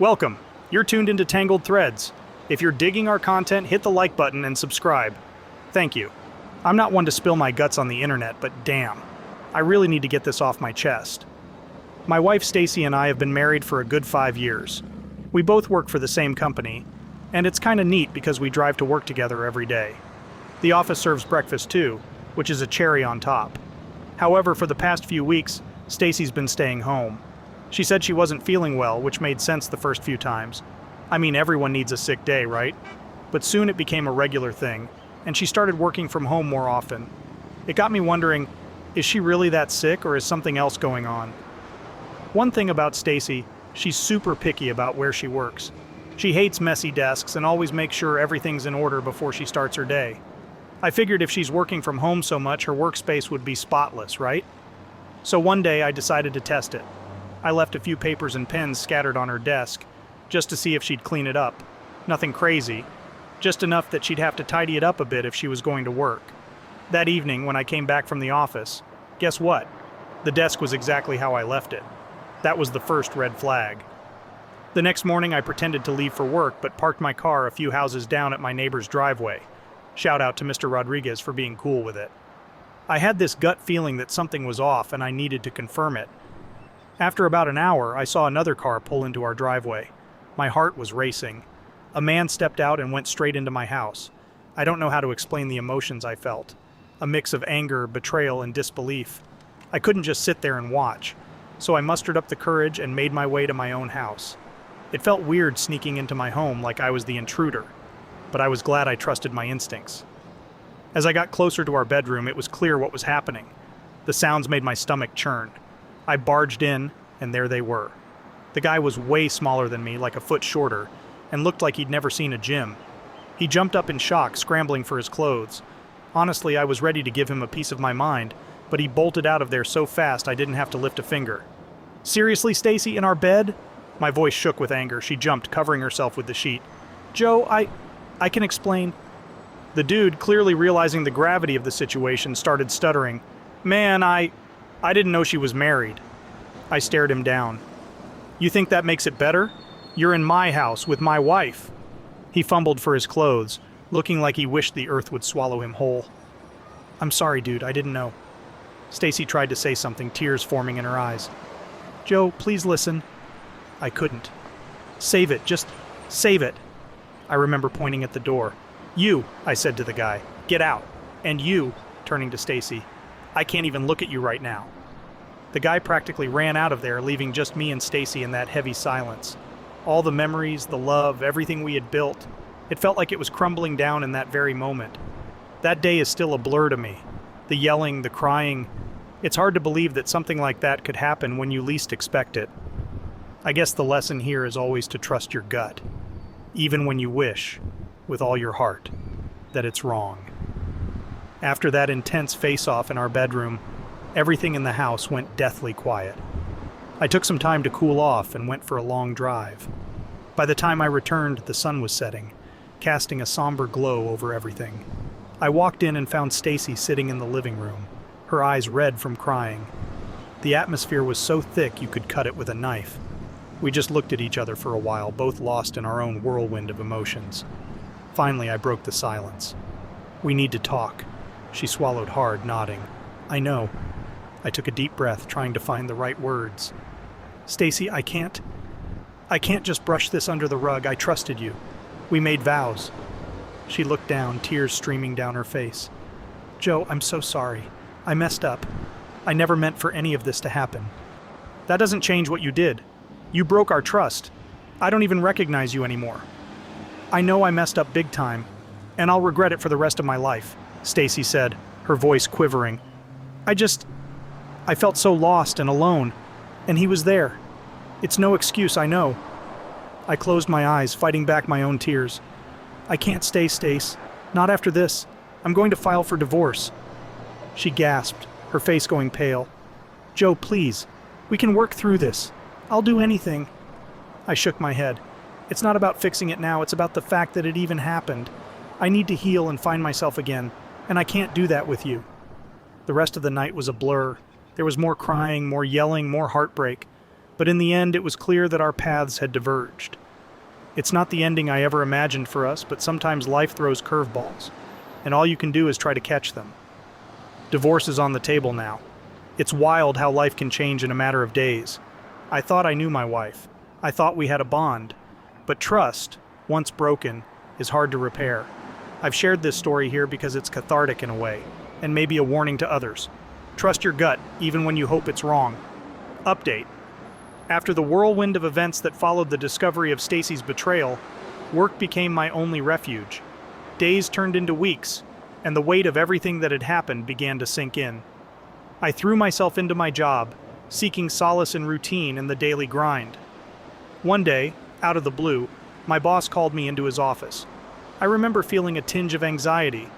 Welcome. You're tuned into Tangled Threads. If you're digging our content, hit the like button and subscribe. Thank you. I'm not one to spill my guts on the internet, but damn, I really need to get this off my chest. My wife Stacy and I have been married for a good 5 years. We both work for the same company, and it's kind of neat because we drive to work together every day. The office serves breakfast too, which is a cherry on top. However, for the past few weeks, Stacy's been staying home. She said she wasn't feeling well, which made sense the first few times. I mean, everyone needs a sick day, right? But soon it became a regular thing, and she started working from home more often. It got me wondering, is she really that sick or is something else going on? One thing about Stacy, she's super picky about where she works. She hates messy desks and always makes sure everything's in order before she starts her day. I figured if she's working from home so much, her workspace would be spotless, right? So one day I decided to test it. I left a few papers and pens scattered on her desk, just to see if she'd clean it up. Nothing crazy, just enough that she'd have to tidy it up a bit if she was going to work. That evening, when I came back from the office, guess what? The desk was exactly how I left it. That was the first red flag. The next morning, I pretended to leave for work, but parked my car a few houses down at my neighbor's driveway. Shout out to Mr. Rodriguez for being cool with it. I had this gut feeling that something was off and I needed to confirm it. After about an hour, I saw another car pull into our driveway. My heart was racing. A man stepped out and went straight into my house. I don't know how to explain the emotions I felt. A mix of anger, betrayal, and disbelief. I couldn't just sit there and watch, so I mustered up the courage and made my way to my own house. It felt weird sneaking into my home like I was the intruder, but I was glad I trusted my instincts. As I got closer to our bedroom, it was clear what was happening. The sounds made my stomach churn. I barged in, and there they were. The guy was way smaller than me, like a foot shorter, and looked like he'd never seen a gym. He jumped up in shock, scrambling for his clothes. Honestly, I was ready to give him a piece of my mind, but he bolted out of there so fast I didn't have to lift a finger. "Seriously, Stacy, in our bed?" My voice shook with anger. She jumped, covering herself with the sheet. "Joe, I can explain." The dude, clearly realizing the gravity of the situation, started stuttering. "Man, I didn't know she was married." I stared him down. "You think that makes it better? You're in my house with my wife." He fumbled for his clothes, looking like he wished the earth would swallow him whole. "I'm sorry, dude, I didn't know." Stacy tried to say something, tears forming in her eyes. "Joe, please listen." I couldn't. "Save it, just save it." I remember pointing at the door. "You," I said to the guy, "get out. And you," turning to Stacy, "I can't even look at you right now." The guy practically ran out of there, leaving just me and Stacy in that heavy silence. All the memories, the love, everything we had built, it felt like it was crumbling down in that very moment. That day is still a blur to me. The yelling, the crying. It's hard to believe that something like that could happen when you least expect it. I guess the lesson here is always to trust your gut, even when you wish, with all your heart, that it's wrong. After that intense face-off in our bedroom, everything in the house went deathly quiet. I took some time to cool off and went for a long drive. By the time I returned, the sun was setting, casting a somber glow over everything. I walked in and found Stacy sitting in the living room, her eyes red from crying. The atmosphere was so thick you could cut it with a knife. We just looked at each other for a while, both lost in our own whirlwind of emotions. Finally, I broke the silence. "We need to talk." She swallowed hard, nodding. "I know." I took a deep breath, trying to find the right words. "Stacy, I can't just brush this under the rug. I trusted you. We made vows." She looked down, tears streaming down her face. "Joe, I'm so sorry. I messed up. I never meant for any of this to happen." "That doesn't change what you did. You broke our trust. I don't even recognize you anymore." "I know I messed up big time, and I'll regret it for the rest of my life," Stacy said, her voice quivering. I felt so lost and alone, and he was there. It's no excuse, I know." I closed my eyes, fighting back my own tears. "I can't stay, Stace. Not after this. I'm going to file for divorce." She gasped, her face going pale. "Joe, please. We can work through this. I'll do anything." I shook my head. "It's not about fixing it now, it's about the fact that it even happened. I need to heal and find myself again, and I can't do that with you." The rest of the night was a blur. There was more crying, more yelling, more heartbreak. But in the end, it was clear that our paths had diverged. It's not the ending I ever imagined for us, but sometimes life throws curveballs, and all you can do is try to catch them. Divorce is on the table now. It's wild how life can change in a matter of days. I thought I knew my wife. I thought we had a bond. But trust, once broken, is hard to repair. I've shared this story here because it's cathartic in a way, and maybe a warning to others. Trust your gut, even when you hope it's wrong. Update. After the whirlwind of events that followed the discovery of Stacy's betrayal, work became my only refuge. Days turned into weeks, and the weight of everything that had happened began to sink in. I threw myself into my job, seeking solace in routine and the daily grind. One day, out of the blue, my boss called me into his office. I remember feeling a tinge of anxiety,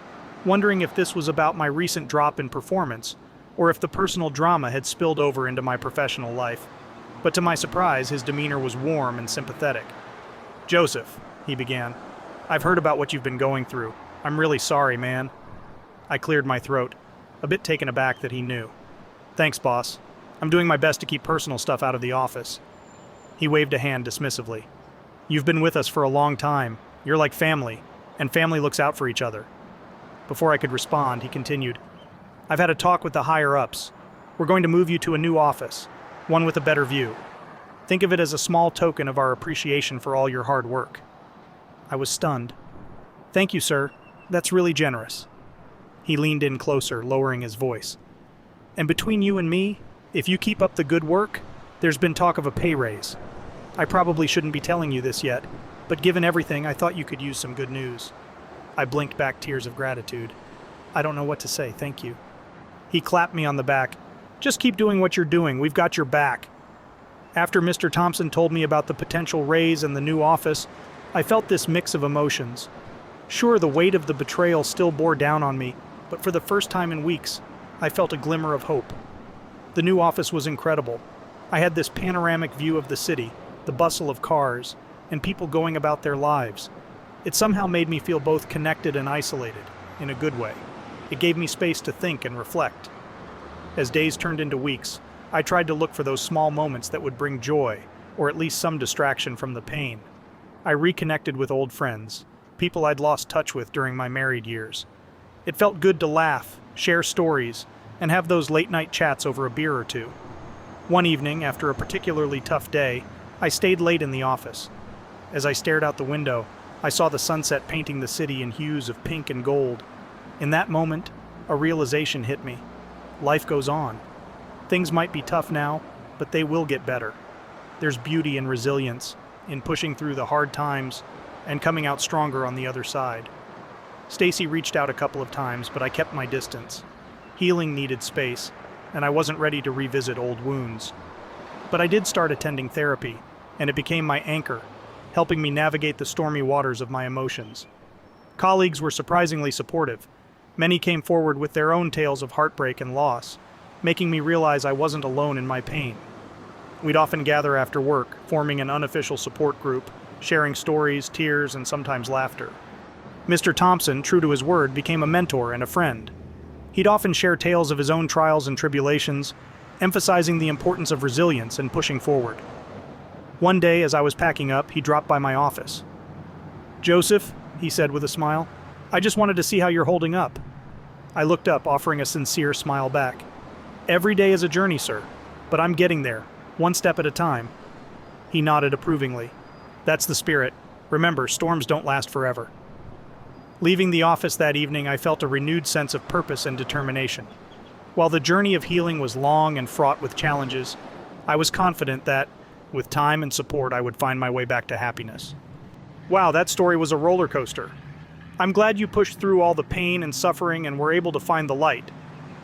wondering if this was about my recent drop in performance, or if the personal drama had spilled over into my professional life. But to my surprise, his demeanor was warm and sympathetic. "Joseph," he began, "I've heard about what you've been going through. I'm really sorry, man." I cleared my throat, a bit taken aback that he knew. "Thanks, boss. I'm doing my best to keep personal stuff out of the office." He waved a hand dismissively. "You've been with us for a long time. You're like family, and family looks out for each other." Before I could respond, he continued, "I've had a talk with the higher-ups. We're going to move you to a new office, one with a better view. Think of it as a small token of our appreciation for all your hard work." I was stunned. "Thank you, sir. That's really generous." He leaned in closer, lowering his voice. "And between you and me, if you keep up the good work, there's been talk of a pay raise. I probably shouldn't be telling you this yet, but given everything, I thought you could use some good news." I blinked back tears of gratitude. "I don't know what to say, thank you." He clapped me on the back. "Just keep doing what you're doing, we've got your back." After Mr. Thompson told me about the potential raise and the new office, I felt this mix of emotions. Sure, the weight of the betrayal still bore down on me, but for the first time in weeks, I felt a glimmer of hope. The new office was incredible. I had this panoramic view of the city, the bustle of cars, and people going about their lives. It somehow made me feel both connected and isolated, in a good way. It gave me space to think and reflect. As days turned into weeks, I tried to look for those small moments that would bring joy, or at least some distraction from the pain. I reconnected with old friends, people I'd lost touch with during my married years. It felt good to laugh, share stories, and have those late-night chats over a beer or two. One evening, after a particularly tough day, I stayed late in the office. As I stared out the window, I saw the sunset painting the city in hues of pink and gold. In that moment, a realization hit me. Life goes on. Things might be tough now, but they will get better. There's beauty and resilience in pushing through the hard times and coming out stronger on the other side. Stacy reached out a couple of times, but I kept my distance. Healing needed space, and I wasn't ready to revisit old wounds. But I did start attending therapy, and it became my anchor, helping me navigate the stormy waters of my emotions. Colleagues were surprisingly supportive. Many came forward with their own tales of heartbreak and loss, making me realize I wasn't alone in my pain. We'd often gather after work, forming an unofficial support group, sharing stories, tears, and sometimes laughter. Mr. Thompson, true to his word, became a mentor and a friend. He'd often share tales of his own trials and tribulations, emphasizing the importance of resilience and pushing forward. One day, as I was packing up, he dropped by my office. "Joseph," he said with a smile, "I just wanted to see how you're holding up." I looked up, offering a sincere smile back. "Every day is a journey, sir, but I'm getting there, one step at a time." He nodded approvingly. "That's the spirit. Remember, storms don't last forever." Leaving the office that evening, I felt a renewed sense of purpose and determination. While the journey of healing was long and fraught with challenges, I was confident that, with time and support, I would find my way back to happiness. Wow, that story was a roller coaster. I'm glad you pushed through all the pain and suffering and were able to find the light.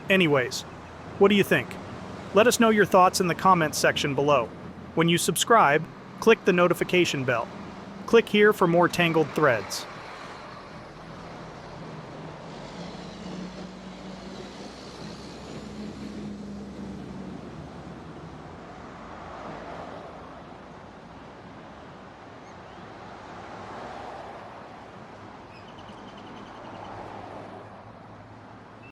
Anyways, what do you think? Let us know your thoughts in the comments section below. When you subscribe, click the notification bell. Click here for more Tangled threads.